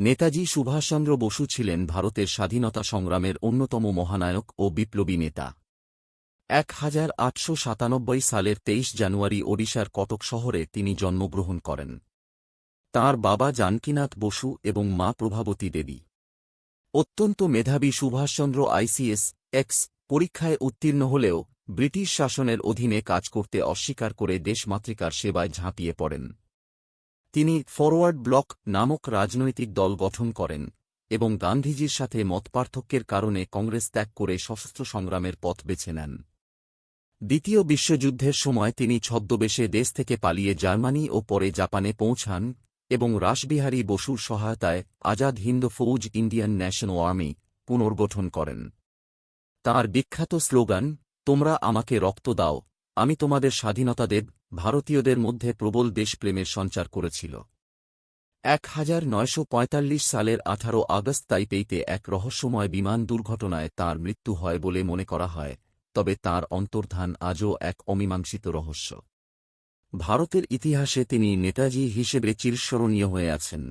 নেতাজি সুভাষচন্দ্র বসু ছিলেন ভারতের স্বাধীনতা সংগ্রামের অন্যতম মহানায়ক ও বিপ্লবী নেতা। 1897 সালের 23 জানুয়ারি ওড়িশার কটক শহরে তিনি জন্মগ্রহণ করেন। তাঁর বাবা জানকীনাথ বসু এবং মা প্রভাবতী দেবী। অত্যন্ত মেধাবী সুভাষচন্দ্র আইসিএস এক্স পরীক্ষায় উত্তীর্ণ হলেও ব্রিটিশ শাসনের অধীনে কাজ করতে অস্বীকার করে দেশমাতৃকার সেবায় ঝাঁপিয়ে পড়েন। তিনি ফরওয়ার্ড ব্লক নামক রাজনৈতিক দল গঠন করেন এবং গান্ধীজির সাথে মতপার্থক্যের কারণে কংগ্রেস ত্যাগ করে সশস্ত্র সংগ্রামের পথ বেছে নেন। দ্বিতীয় বিশ্বযুদ্ধের সময় তিনি ছদ্মবেশে দেশ থেকে পালিয়ে জার্মানি ও পরে জাপানে পৌঁছান এবং রাসবিহারী বসুর সহায়তায় Azad Hind Fauj Indian National Army পুনর্গঠন করেন। তাঁর বিখ্যাত স্লোগান, তোমরা আমাকে রক্ত দাও, আমি তোমাদের স্বাধীনতা দেব, ভারতীয়দের মধ্যে প্রবল দেশপ্রেমের সঞ্চার করেছিল। 1945 সালের 18 আগস্ট তাইপেইতে এক রহস্যময় বিমান দুর্ঘটনায় তাঁর মৃত্যু হয় বলে মনে করা হয়, তবে তাঁর অন্তর্ধান আজও এক অমীমাংসিত রহস্য। ভারতের ইতিহাসে তিনি নেতাজি হিসেবে চিরস্মরণীয় হয়ে আছেন।